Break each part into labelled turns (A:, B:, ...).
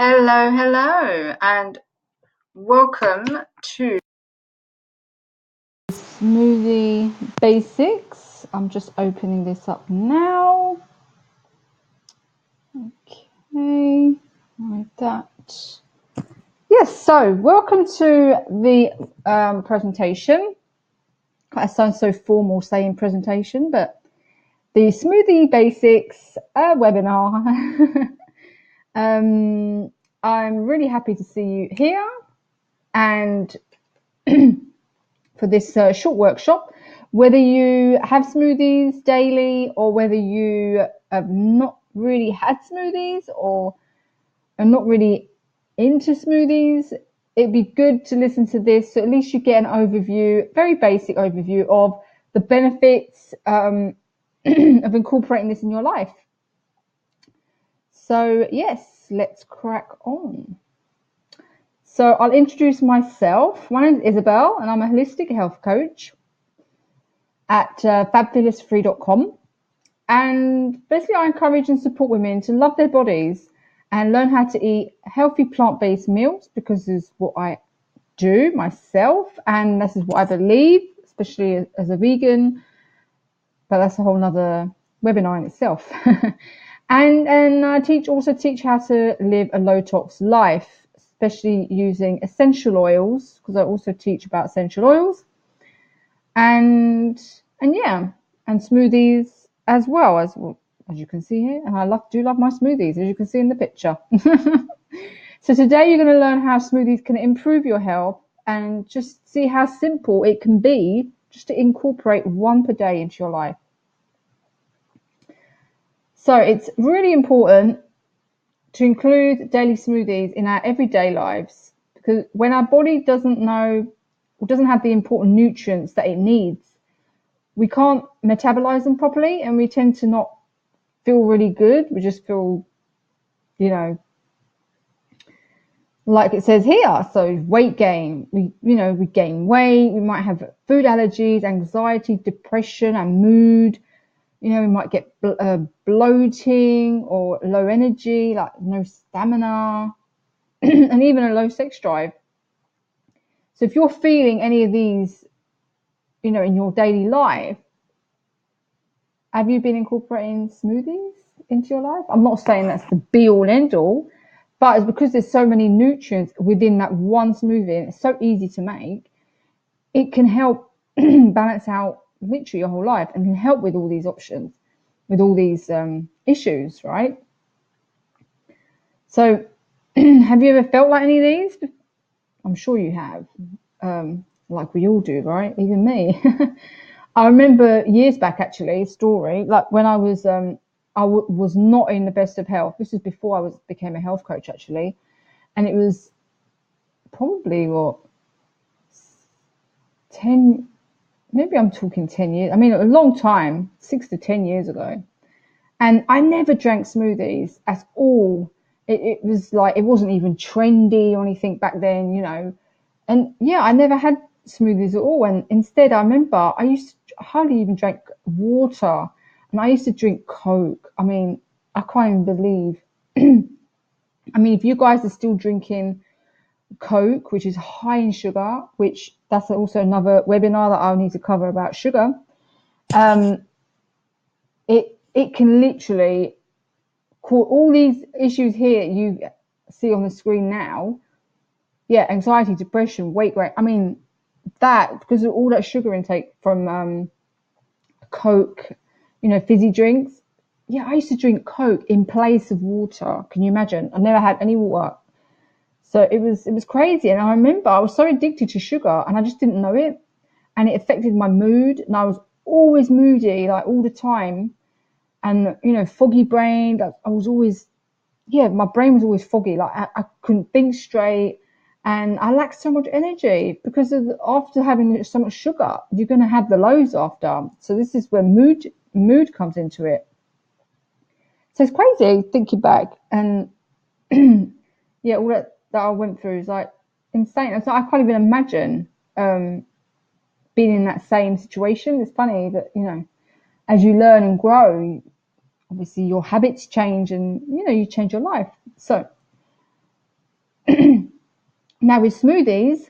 A: Hello, and welcome to Smoothie Basics. I'm just opening this up now. Okay, like that. Yes, so welcome to the presentation. I sound so formal saying presentation, but the Smoothie Basics webinar. I'm really happy to see you here, and for this short workshop, whether you have smoothies daily or whether you have not really had smoothies or are not really into smoothies, it'd be good to listen to this so at least you get an overview, very basic overview of the benefits of incorporating this in your life. So yes, let's crack on. So I'll introduce myself. My name is Isabel and I'm a holistic health coach at fabfearlessfree.com. And basically I encourage and support women to love their bodies and learn how to eat healthy plant-based meals, because this is what I do myself and this is what I believe, especially as a vegan, but that's a whole nother webinar in itself. and I also teach how to live a low tox life, especially using essential oils, because I also teach about essential oils and smoothies as well, as you can see here. And I do love my smoothies, as you can see in the picture. So today you're going to learn how smoothies can improve your health and just see how simple it can be just to incorporate one per day into your life. So it's really important to include daily smoothies in our everyday lives, because when our body doesn't have the important nutrients that it needs, we can't metabolize them properly and we tend to not feel really good. We just feel, like it says here. So weight gain, we gain weight, we might have food allergies, anxiety, depression and mood. We might get bloating or low energy, like no stamina, and even a low sex drive. So if you're feeling any of these, in your daily life, have you been incorporating smoothies into your life? I'm not saying that's the be all end all, but it's because there's so many nutrients within that one smoothie and it's so easy to make. It can help balance out literally your whole life and can help with all these options, with all these issues, right? So have you ever felt like any of these? I'm sure you have, like we all do, right? Even me. I remember years back, actually, a story, like when I was not in the best of health. This is before I became a health coach, actually. And it was probably, 10 years. I mean, a long time, 6 to 10 years ago. And I never drank smoothies at all. It was like, it wasn't even trendy or anything back then, And yeah, I never had smoothies at all. And instead, I remember I used to hardly even drink water. And I used to drink Coke. I mean, I can't even believe. I mean, if you guys are still drinking Coke, which is high in sugar, which that's also another webinar that I'll need to cover about sugar. It can literally cause all these issues here you see on the screen now. Yeah, anxiety, depression, weight gain. I mean, that because of all that sugar intake from Coke, fizzy drinks. Yeah, I used to drink Coke in place of water. Can you imagine? I never had any water. So it was crazy. And I remember I was so addicted to sugar and I just didn't know it. And it affected my mood. And I was always moody, like all the time. And, foggy brain. I was always, my brain was always foggy. Like I couldn't think straight. And I lacked so much energy because after having so much sugar, you're going to have the lows after. So this is where mood comes into it. So it's crazy thinking back. And yeah, all that I went through is like insane. So I can't even imagine being in that same situation. It's funny that, as you learn and grow, obviously your habits change and, you change your life. So Now with smoothies,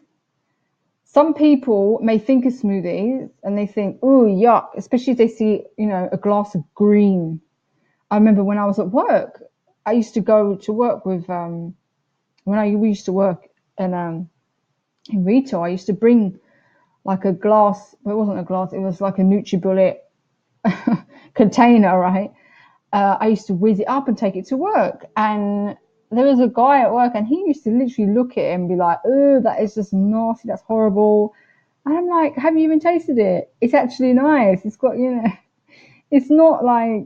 A: some people may think of smoothies and they think, oh, yuck, especially if they see, a glass of green. I remember when I was at work, I used to go to work with, we used to work in retail, I used to bring like a glass, well, it wasn't a glass, it was like a NutriBullet container, right? I used to whiz it up and take it to work. And there was a guy at work and he used to literally look at it and be like, oh, that is just nasty, that's horrible. And I'm like, have you even tasted it? It's actually nice. It's got, it's not like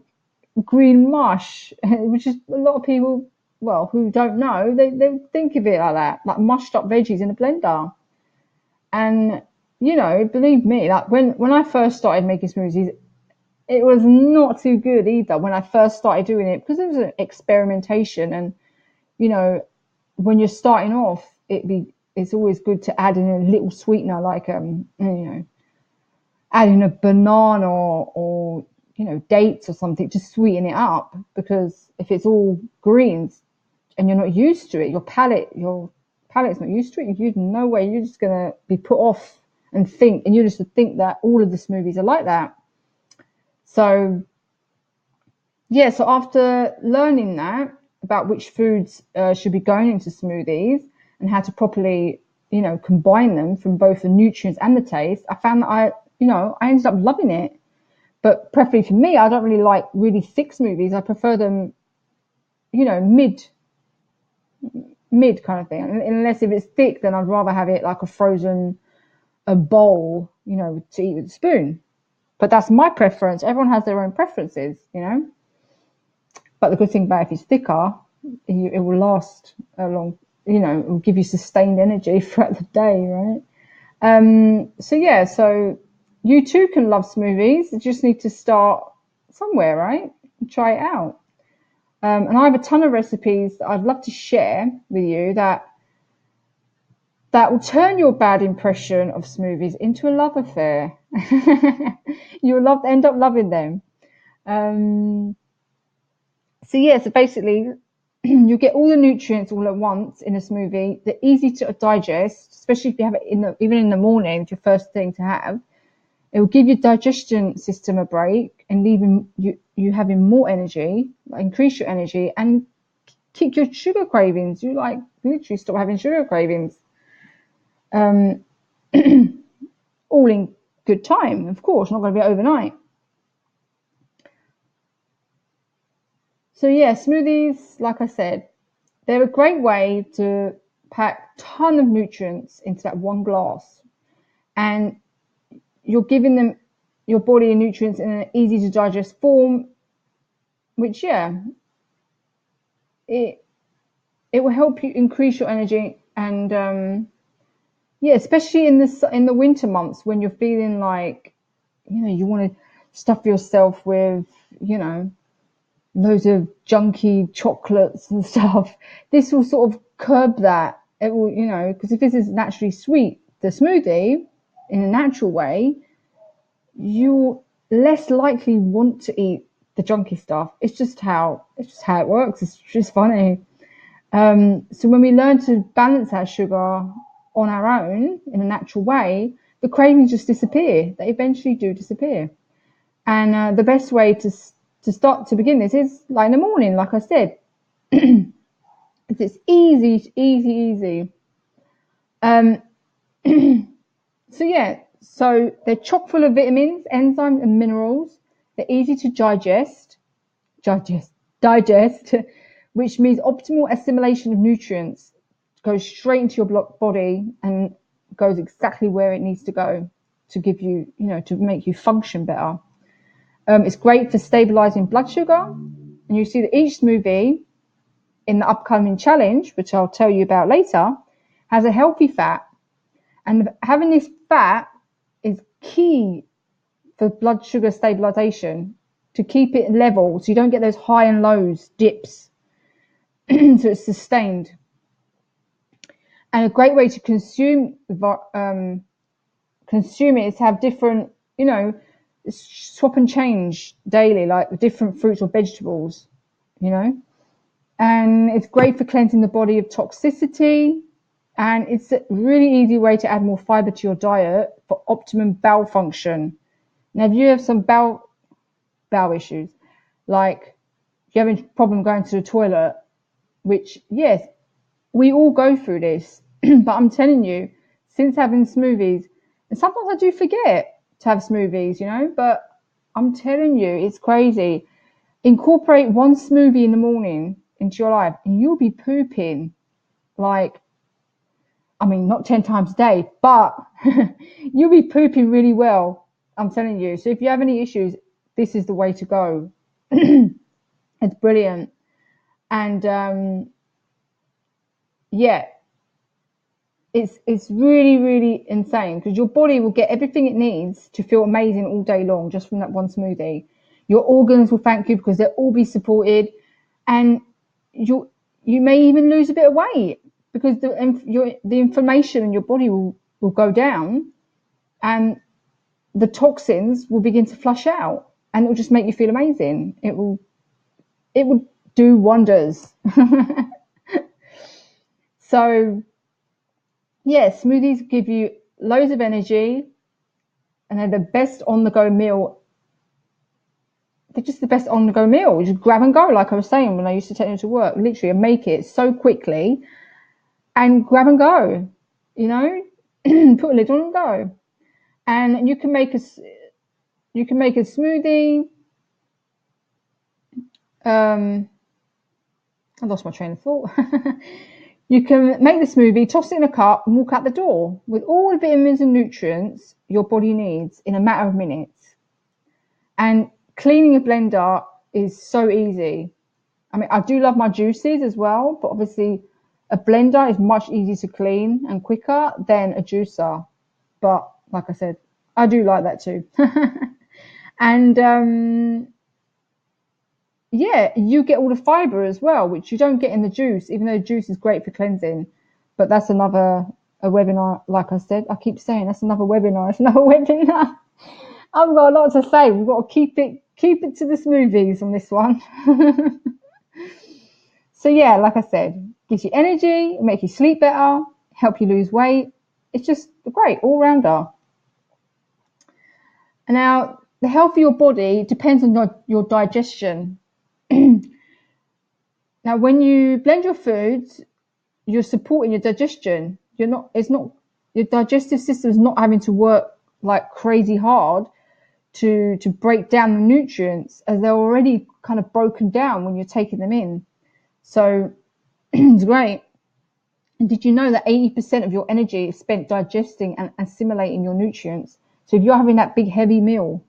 A: green mush, which is a lot of people, well, who don't know, they think of it like that, like mushed up veggies in a blender. And, believe me, like when I first started making smoothies, it was not too good either when I first started doing it because it was an experimentation. And, when you're starting off, it's always good to add in a little sweetener like, adding a banana or dates or something to sweeten it up, because if it's all greens and you're not used to it, your palate's not used to it, you no way, you're just going to be put off and you just think that all of the smoothies are like that. So yeah, so after learning that about which foods should be going into smoothies and how to properly combine them from both the nutrients and the taste, I found that I ended up loving it. But preferably for me, I don't really like really thick smoothies. I prefer them, mid kind of thing. Unless if it's thick, then I'd rather have it like a bowl, to eat with a spoon. But that's my preference. Everyone has their own preferences, But the good thing about if it's thicker, it will last a long, it will give you sustained energy throughout the day, right? So you too can love smoothies. You just need to start somewhere, right? Try it out. And I have a ton of recipes that I'd love to share with you that will turn your bad impression of smoothies into a love affair. You'll end up loving them. So basically, you get all the nutrients all at once in a smoothie. They're easy to digest, especially if you have it even in the morning. It's your first thing to have. It will give your digestion system a break and leaving you having more energy, increase your energy, and kick your sugar cravings. You literally stop having sugar cravings. All in good time, of course, not going to be overnight. So yeah, smoothies, like I said, they're a great way to pack a ton of nutrients into that one glass, and you're giving them your body nutrients in an easy to digest form, which it will help you increase your energy. And especially in the winter months when you're feeling like you want to stuff yourself with loads of junky chocolates and stuff. This will sort of curb that. It will, because if this is naturally sweet, the smoothie, in a natural way, you'll less likely want to eat the junky stuff. It's just how it works. It's just funny. So when we learn to balance our sugar on our own in a natural way, the cravings just disappear. They eventually do disappear. And the best way to start to begin this is like in the morning, like I said. It's easy. So they're chock full of vitamins, enzymes, and minerals. They're easy to digest, which means optimal assimilation of nutrients goes straight into your body and goes exactly where it needs to go to give you, to make you function better. It's great for stabilizing blood sugar. And you see that each smoothie in the upcoming challenge, which I'll tell you about later, has a healthy fat. And having this fat is key for blood sugar stabilization, to keep it level so you don't get those high and lows, dips. So it's sustained. And a great way to consume it is to have different, swap and change daily, like different fruits or vegetables, And it's great for cleansing the body of toxicity. And it's a really easy way to add more fiber to your diet for optimum bowel function. Now, if you have some bowel issues, like you're having a problem going to the toilet, which, yes, we all go through this, but I'm telling you, since having smoothies, and sometimes I do forget to have smoothies, but I'm telling you, it's crazy. Incorporate one smoothie in the morning into your life, and you'll be pooping like, not 10 times a day, but you'll be pooping really well. I'm telling you. So if you have any issues, this is the way to go. It's brilliant. And yeah, it's really, really insane because your body will get everything it needs to feel amazing all day long just from that one smoothie. Your organs will thank you because they'll all be supported, and you may even lose a bit of weight because the inflammation in your body will go down, and the toxins will begin to flush out, and it will just make you feel amazing. It will do wonders. So yeah, smoothies give you loads of energy, and they're the best on-the-go meal. They're just the best on-the-go meal. You just grab and go, like I was saying when I used to take them to work. Literally, I make it so quickly and grab and go. Put a lid on and go. And you can make a smoothie. I lost my train of thought. You can make the smoothie, toss it in a cup, and walk out the door with all the vitamins and nutrients your body needs in a matter of minutes. And cleaning a blender is so easy. I do love my juices as well, but obviously a blender is much easier to clean and quicker than a juicer. But like I said, I do like that too. And yeah, you get all the fiber as well, which you don't get in the juice, even though juice is great for cleansing. But that's another webinar. Like I said, I keep saying that's another webinar. It's another webinar. I've got a lot to say. We've got to keep it to the smoothies on this one. So yeah, like I said, gives you energy, make you sleep better, help you lose weight. It's just great all rounder. And now the health of your body depends on your digestion. Now, when you blend your foods, you're supporting your digestion. Your digestive system is not having to work like crazy hard to break down the nutrients, as they're already kind of broken down when you're taking them in. So it's great. And did you know that 80% of your energy is spent digesting and assimilating your nutrients? So if you're having that big heavy meal,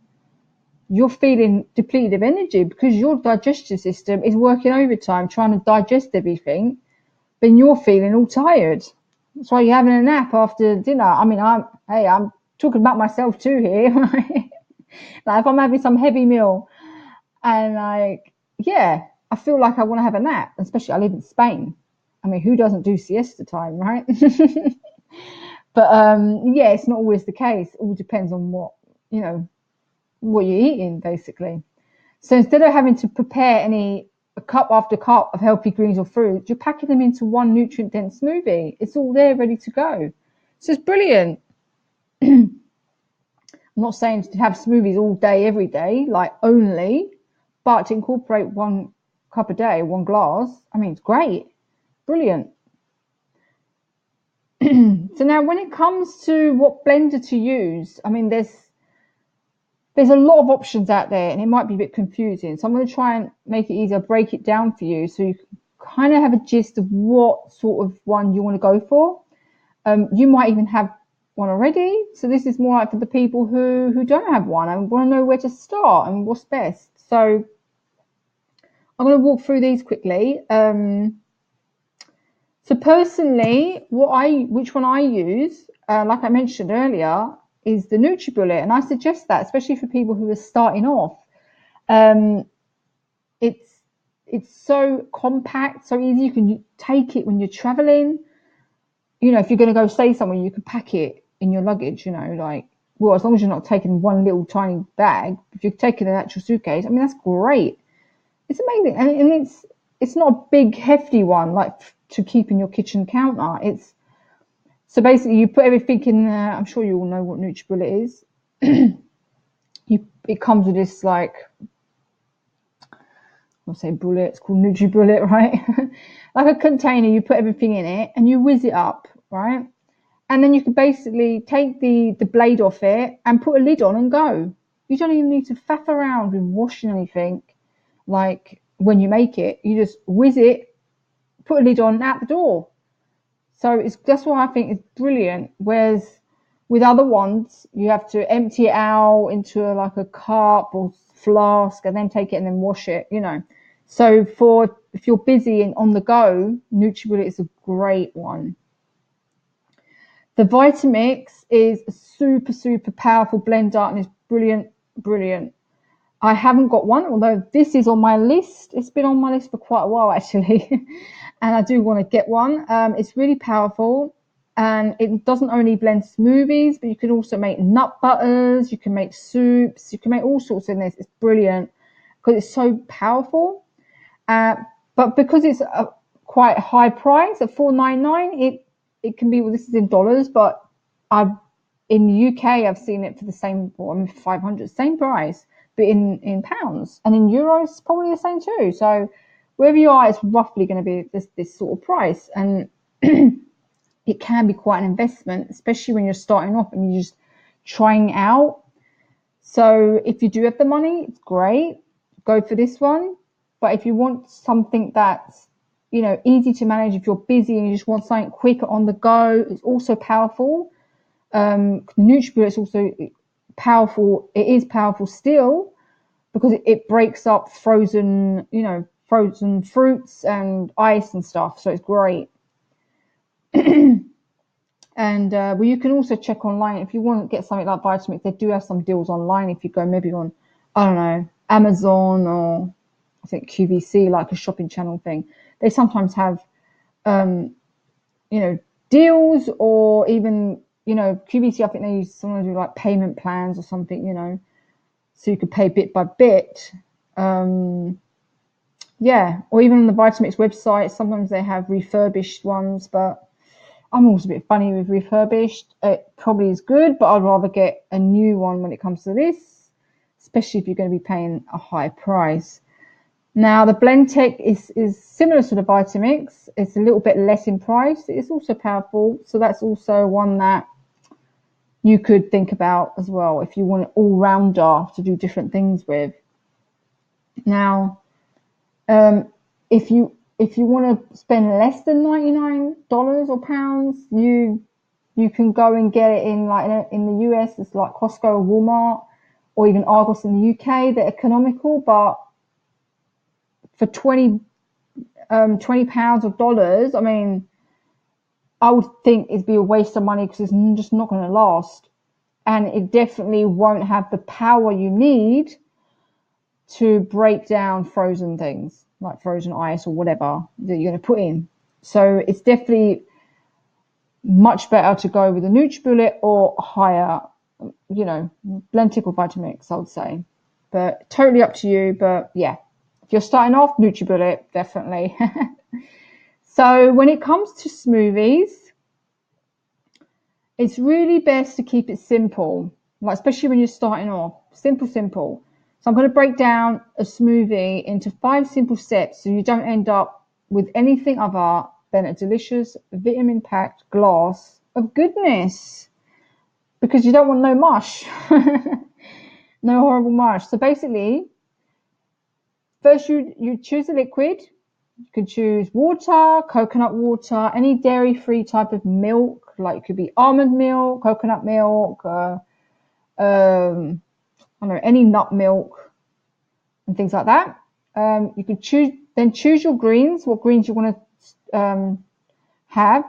A: you're feeling depleted of energy because your digestive system is working overtime trying to digest everything, then you're feeling all tired. That's why you're having a nap after dinner. I'm talking about myself too here. Like if I'm having some heavy meal and I feel like I want to have a nap, especially I live in Spain. Who doesn't do siesta time, right? But it's not always the case. It all depends on what you're eating, basically. So instead of having to prepare a cup after cup of healthy greens or fruits, you're packing them into one nutrient-dense smoothie. It's all there ready to go. So it's brilliant. I'm not saying to have smoothies all day, every day, like only, but to incorporate one cup a day, one glass, it's great. Brilliant. So now when it comes to what blender to use, there's a lot of options out there and it might be a bit confusing. So I'm going to try and make it easier, break it down for you so you can kind of have a gist of what sort of one you want to go for. You might even have one already. So this is more like for the people who don't have one and want to know where to start and what's best. So I'm going to walk through these quickly. So personally, which one I use, like I mentioned earlier, is the NutriBullet, and I suggest that, especially for people who are starting off. It's so compact, so easy. You can take it when you're traveling. If you're going to go stay somewhere, you can pack it in your luggage. As long as you're not taking one little tiny bag. If you're taking an actual suitcase, that's great. It's amazing, and it's not a big hefty one like to keep in your kitchen counter. It's so basically you put everything in there. I'm sure you all know what NutriBullet is. It comes with this like, I'll say bullet, it's called NutriBullet, right? Like a container, you put everything in it and you whiz it up, right? And then you can basically take the blade off it and put a lid on and go. You don't even need to faff around with washing anything like when you make it. You just whiz it, put a lid on, out the door. So that's why I think it's brilliant. Whereas with other ones, you have to empty it out into like a cup or flask and then take it and then wash it, you know. So if you're busy and on the go, NutriBullet is a great one. The Vitamix is a super, super powerful blender and it's brilliant, brilliant. I haven't got one, although this is on my list. It's been on my list for quite a while, actually. And I do want to get one. It's really powerful. And it doesn't only blend smoothies, but you can also make nut butters. You can make soups. You can make all sorts in this. It's brilliant because it's so powerful. But because it's a quite high price at $4.99, it can be, well, this is in dollars, but in the UK, I've seen it for the same, well, I mean, 500, same price, but in pounds, and in euros, probably the same too. So wherever you are, it's roughly going to be this sort of price, and it can be quite an investment, especially when you're starting off and you're just trying out. So if you do have the money, it's great, go for this one. But if you want something that's, you know, easy to manage, if you're busy and you just want something quick on the go, it's also powerful. NutriBullet is also powerful. It is powerful still because it breaks up frozen fruits and ice and stuff. So it's great. And well, you can also check online if you want to get something like Vitamix. They do have some deals online. If you go maybe on, I don't know, Amazon or I think QVC, like a shopping channel thing, they sometimes have, deals, or even, QVC, I think they sometimes do like payment plans or something, so you could pay bit by bit. Yeah, or even on the Vitamix website, sometimes they have refurbished ones, but I'm always a bit funny with refurbished. It probably is good, but I'd rather get a new one when it comes to this, especially if you're going to be paying a high price. Now, the Blendtec is similar to the Vitamix. It's a little bit less in price. It's also powerful, so that's also one that you could think about as well if you want an all-rounder to do different things with. Now, if you want to spend less than $99 or pounds, you can go and get it in the US. It's like Costco or Walmart or even Argos in the UK. They're economical, but for 20 pounds or dollars, I mean, I would think it'd be a waste of money because it's just not going to last, and it definitely won't have the power you need to break down frozen things like frozen ice or whatever that you're going to put in. So it's definitely much better to go with a NutriBullet or higher, Blendtec or Vitamix, I would say. But totally up to you. But yeah, if you're starting off, NutriBullet, definitely. So when it comes to smoothies, it's really best to keep it simple, like especially when you're starting off. Simple. So I'm going to break down a smoothie into 5 simple steps so you don't end up with anything other than a delicious, vitamin-packed glass of goodness, because you don't want no mush. No horrible mush. So basically, first you choose a liquid. You could choose water, coconut water, any dairy-free type of milk, like it could be almond milk, coconut milk, I don't know, any nut milk and things like that. You could choose your greens, what greens you want to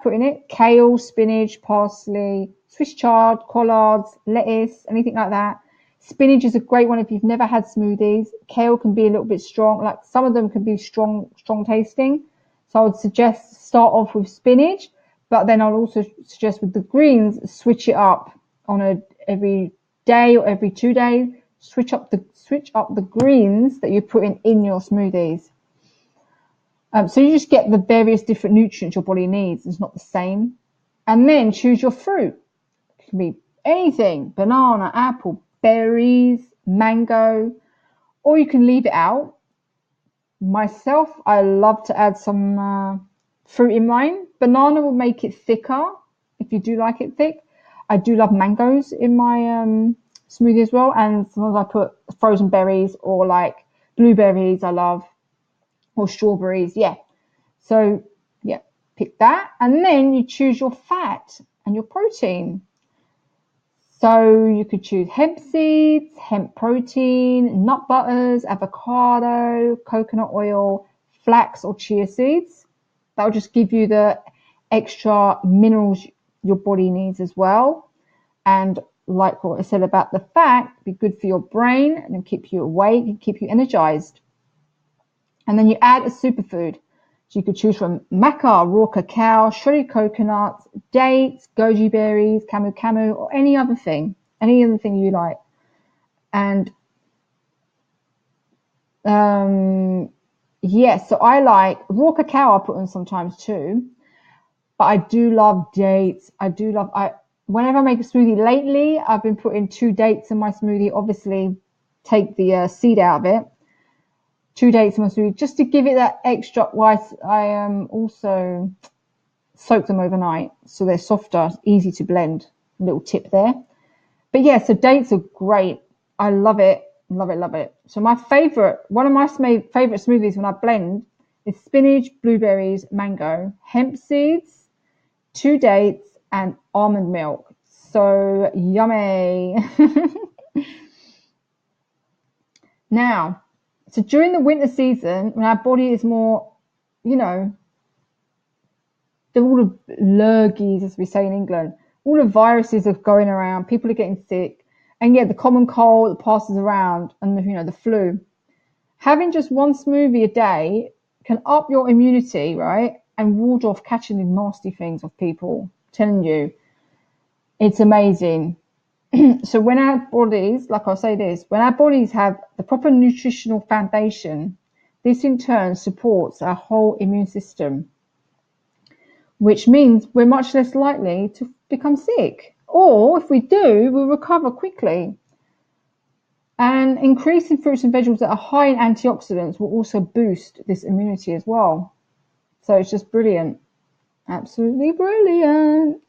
A: put in it. Kale, spinach, parsley, Swiss chard, collards, lettuce, anything like that. Spinach is a great one if you've never had smoothies. Kale can be a little bit strong, like some of them can be strong tasting. So I would suggest start off with spinach, but then I'll also suggest with the greens, switch it up on every day or every 2 days. Switch up the greens that you're putting in your smoothies. So you just get the various different nutrients your body needs. It's not the same. And then choose your fruit. It can be anything: banana, apple, berries, mango, or you can leave it out. Myself, I love to add some fruit in mine. Banana will make it thicker if you do like it thick. I do love mangoes in my smoothie as well, and sometimes I put frozen berries or like blueberries. I love, or strawberries. Yeah. So yeah, pick that, and then you choose your fat and your protein. So you could choose hemp seeds, hemp protein, nut butters, avocado, coconut oil, flax or chia seeds. That will just give you the extra minerals your body needs as well. And like what I said about the fat, be good for your brain and keep you awake and keep you energized. And then you add a superfood. So you could choose from maca, raw cacao, shredded coconuts, dates, goji berries, camu camu, or any other thing you like. And yes, so I like raw cacao. I put on sometimes too, but I do love dates. Whenever I make a smoothie lately, I've been putting 2 dates in my smoothie. Obviously, take the seed out of it. 2 dates in my smoothie just to give it that extra. I also soak them overnight so they're softer, easy to blend. A little tip there. But yeah, so dates are great. I love it, love it, love it. So one of my favorite smoothies when I blend is spinach, blueberries, mango, hemp seeds, 2 dates, and almond milk. So yummy. Now, so during the winter season, when our body is more, you know, all the lurgies, as we say in England, all the viruses are going around, people are getting sick, and yeah, the common cold that passes around, and the flu. Having just one smoothie a day can up your immunity, right, and ward off catching the nasty things of people. I'm telling you, it's amazing. So when our bodies, like I'll say this, when our bodies have the proper nutritional foundation, this in turn supports our whole immune system, which means we're much less likely to become sick. Or if we do, we'll recover quickly. And increasing fruits and vegetables that are high in antioxidants will also boost this immunity as well. So it's just brilliant. Absolutely brilliant.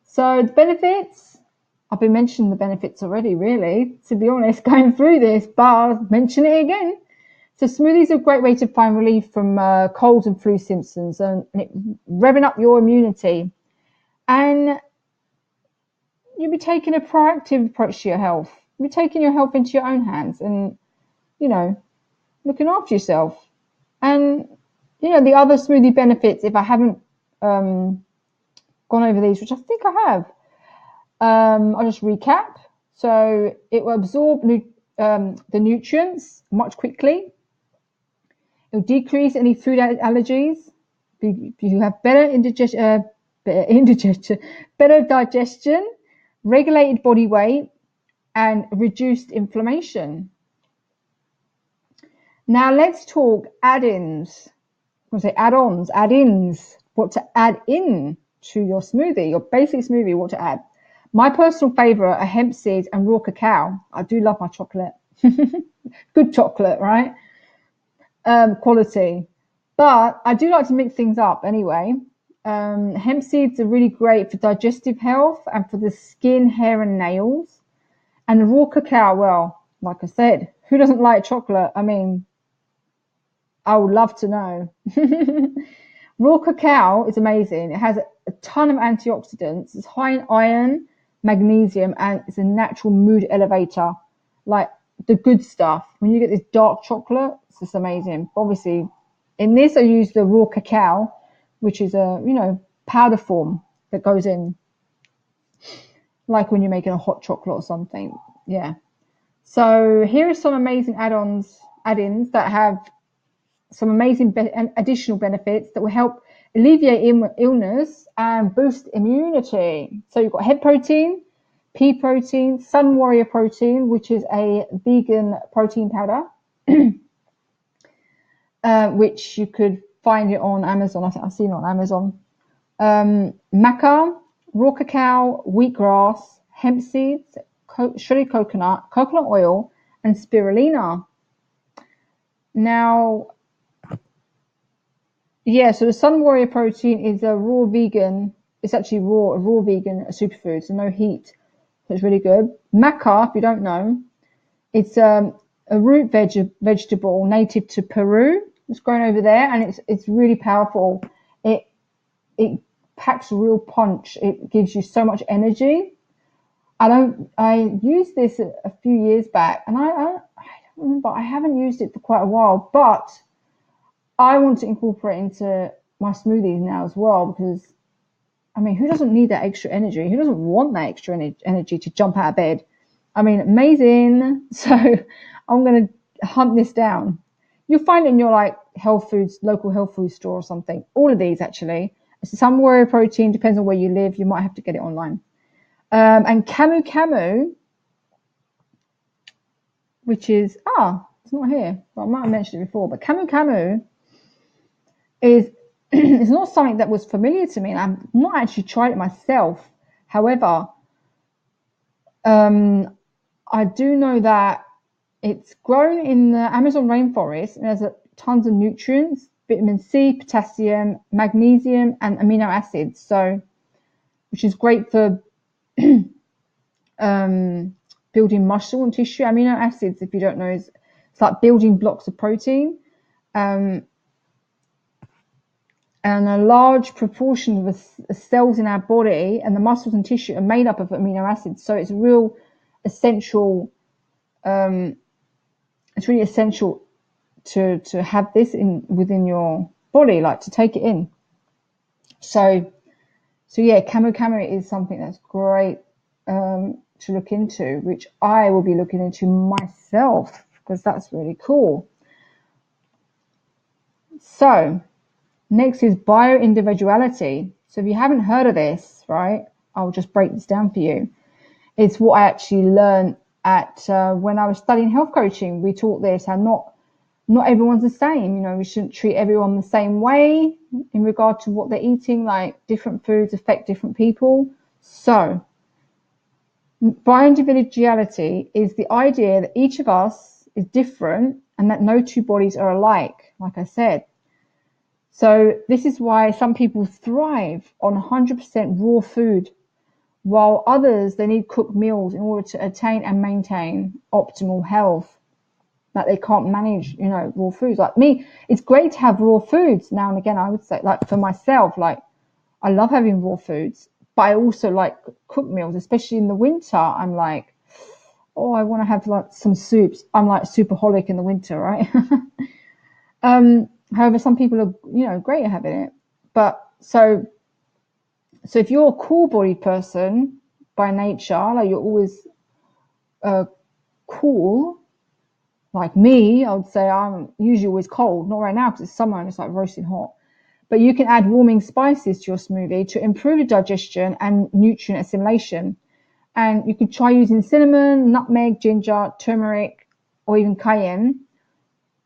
A: So the benefits, I've been mentioning the benefits already, really, to be honest, going through this, but I'll mention it again. So smoothies are a great way to find relief from colds and flu symptoms and revving up your immunity. And you'll be taking a proactive approach to your health. You'll be taking your health into your own hands and, looking after yourself. And, the other smoothie benefits, if I haven't gone over these, which I think I have, I'll just recap. So it will absorb the nutrients much quickly. It will decrease any food allergies. You have better digestion, regulated body weight, and reduced inflammation. Now let's talk add-ins. I'm going to say add-ons, add-ins. What to add in to your smoothie, your basic smoothie, what to add. My personal favourite are hemp seeds and raw cacao. I do love my chocolate. Good chocolate, right? Quality. But I do like to mix things up anyway. Hemp seeds are really great for digestive health and for the skin, hair, and nails. And the raw cacao, well, like I said, who doesn't like chocolate? I mean, I would love to know. Raw cacao is amazing. It has a ton of antioxidants. It's high in iron, magnesium, and it's a natural mood elevator. Like the good stuff. When you get this dark chocolate, it's just amazing. Obviously, in this, I use the raw cacao, which is a powder form that goes in, like when you're making a hot chocolate or something. Yeah. So here are some amazing add-ins that have some amazing and additional benefits that will help alleviate illness and boost immunity. So you've got head protein, pea protein, sun warrior protein, which is a vegan protein powder. which you could find it on Amazon. I think I've seen it on Amazon. Maca, raw cacao, wheatgrass, hemp seeds, shredded coconut, coconut oil, and spirulina. Now, yeah, so the Sun Warrior protein is a raw vegan. It's actually a raw vegan superfood, so no heat. So it's really good. Maca, if you don't know, it's a root vegetable native to Peru. It's grown over there, and it's really powerful. It packs a real punch. It gives you so much energy. I used this a few years back, and I don't remember. I haven't used it for quite a while, but I want to incorporate it into my smoothies now as well, because I mean, who doesn't need that extra energy? Who doesn't want that extra energy to jump out of bed? I mean, amazing. So I'm going to hunt this down. You'll find it in your like health foods, local health food store or something. All of these actually. Some warrior protein, depends on where you live. You might have to get it online. And Camu Camu, which is, it's not here. Well, I might have mentioned it before, but Camu Camu is it's not something that was familiar to me, and I've not actually tried it myself. However, I do know that it's grown in the Amazon rainforest and has tons of nutrients, vitamin C, potassium, magnesium, and amino acids. So, which is great for building muscle and tissue. Amino acids, if you don't know, it's like building blocks of protein. And a large proportion of the cells in our body and the muscles and tissue are made up of amino acids. So it's a real essential. It's really essential to have this within your body, like to take it in. So yeah, Camu Camu is something that's great to look into, which I will be looking into myself, because that's really cool. So next is bio-individuality. So if you haven't heard of this, right, I'll just break this down for you. It's what I actually learned at when I was studying health coaching. We taught this, and not everyone's the same. You know, we shouldn't treat everyone the same way in regard to what they're eating. Like, different foods affect different people. So bio-individuality is the idea that each of us is different and that no two bodies are alike, like I said. So this is why some people thrive on 100% raw food, while others, they need cooked meals in order to attain and maintain optimal health. Like, they can't manage, raw foods. Like me, it's great to have raw foods now and again. I would say, like, for myself, like, I love having raw foods, but I also like cooked meals, especially in the winter. I'm like, I want to have like some soups. I'm like superholic in the winter, right? However, some people are, great at having it. But so if you're a cool-bodied person by nature, like you're always cool, like me, I would say I'm usually always cold. Not right now because it's summer and it's like roasting hot. But you can add warming spices to your smoothie to improve the digestion and nutrient assimilation. And you could try using cinnamon, nutmeg, ginger, turmeric, or even cayenne.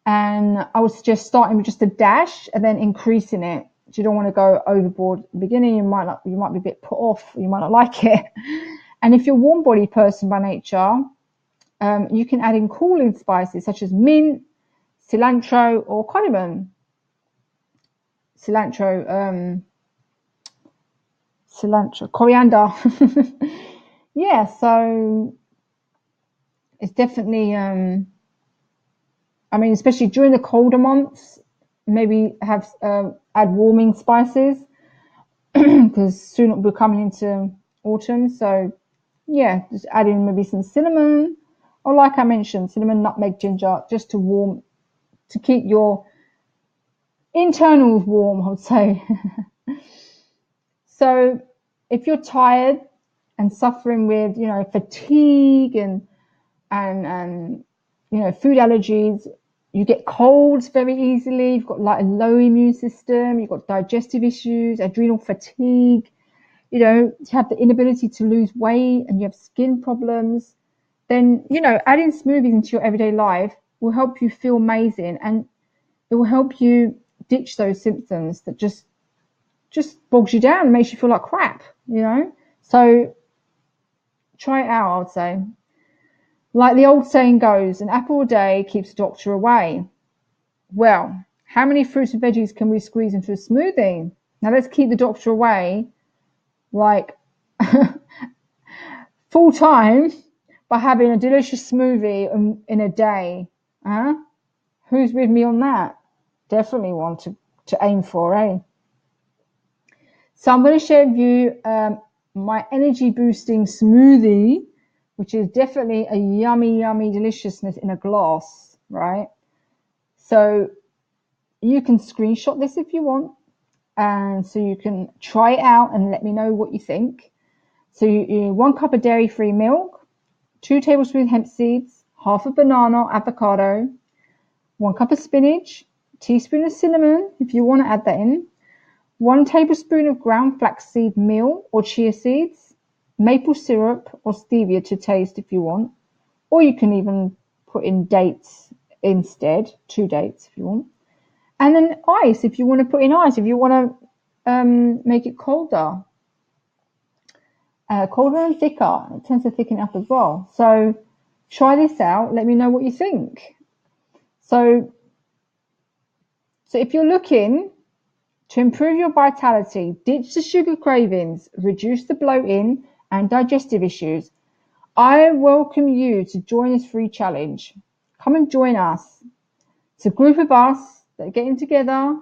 A: And I would suggest starting with just a dash and then increasing it. So you don't want to go overboard at the beginning. You might be a bit put off. You might not like it. And if you're a warm-bodied person by nature, you can add in cooling spices such as mint, cilantro, or cardamom. Cilantro, coriander. Yeah, so it's definitely, especially during the colder months, maybe have add warming spices because soon we're coming into autumn. So yeah, just add in maybe some cinnamon, or like I mentioned, cinnamon, nutmeg, ginger, just to keep your internals warm, I would say. So if you're tired and suffering with, fatigue and food allergies, you get colds very easily, you've got like a low immune system, you've got digestive issues, adrenal fatigue, you have the inability to lose weight, and you have skin problems, then, adding smoothies into your everyday life will help you feel amazing. And it will help you ditch those symptoms that just bogs you down and makes you feel like crap, you know. So try it out, I would say. Like the old saying goes, an apple a day keeps the doctor away. Well, how many fruits and veggies can we squeeze into a smoothie? Now let's keep the doctor away, like full time, by having a delicious smoothie in a day. Huh? Who's with me on that? Definitely want to aim for, eh? So I'm going to share with you my energy boosting smoothie, which is definitely a yummy, yummy deliciousness in a glass, right? So you can screenshot this if you want, and so you can try it out and let me know what you think. So you need 1 cup of dairy-free milk, 2 tablespoons hemp seeds, half a banana, avocado, 1 cup of spinach, a teaspoon of cinnamon if you want to add that in, 1 tablespoon of ground flaxseed meal or chia seeds, maple syrup or stevia to taste if you want, or you can even put in dates instead, 2 dates if you want, and then ice if you want to put in ice, if you want to make it colder and thicker. It tends to thicken up as well. So try this out. Let me know what you think. So if you're looking to improve your vitality, ditch the sugar cravings, reduce the bloating and digestive issues, I welcome you to join this free challenge. Come and join us. It's a group of us that are getting together.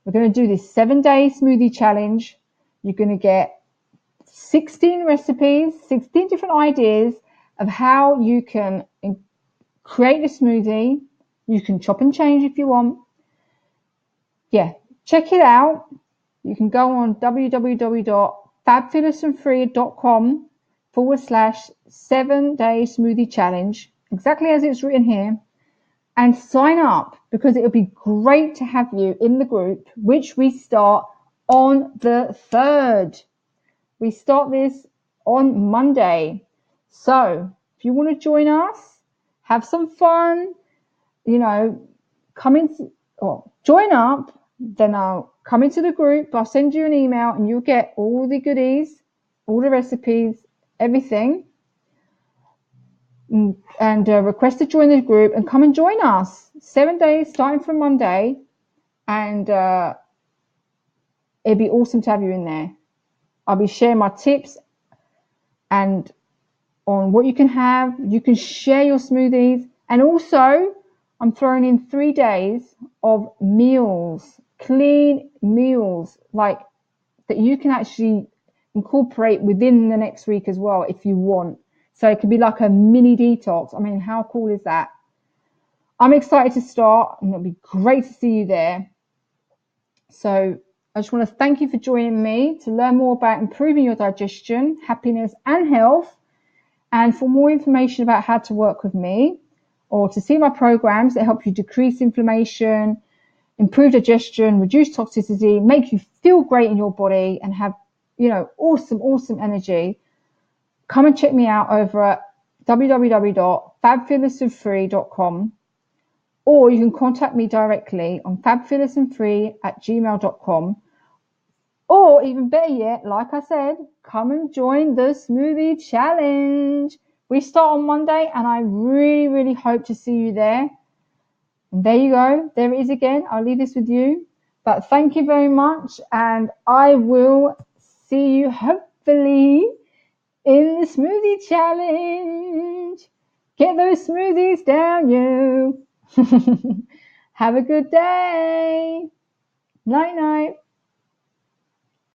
A: We're going to do this 7-day smoothie challenge. You're going to get 16 recipes, 16 different ideas of how you can create a smoothie. You can chop and change if you want. Yeah, check it out. You can go on www.fabfitnessandfree.com/7-day smoothie challenge, exactly as it's written here, and sign up, because it would be great to have you in the group, which we start on the 3rd. We start this on Monday. So if you want to join us, have some fun, you know, join up, then I'll come into the group, I'll send you an email and you'll get all the goodies, all the recipes, everything, and request to join the group and come and join us. 7 days starting from Monday, and it'd be awesome to have you in there. I'll be sharing my tips and on what you can have. You can share your smoothies, and also I'm throwing in 3 days of meals, clean meals, like that you can actually incorporate within the next week as well if you want. So it could be like a mini detox. I mean, how cool is that? I'm excited to start, and it'll be great to see you there. So I just want to thank you for joining me to learn more about improving your digestion, happiness, and health. And for more information about how to work with me, or to see my programs that help you decrease inflammation, improve digestion, reduce toxicity, make you feel great in your body, and have, awesome energy, come and check me out over at www.fabfitnessandfree.com, or you can contact me directly on fabfitnessandfree@gmail.com. Or even better yet, like I said, come and join the smoothie challenge. We start on Monday, and I really, really hope to see you there. And there you go. There it is again. I'll leave this with you. But thank you very much, and I will see you hopefully in the smoothie challenge. Get those smoothies down, you. Have a good day. Night, night.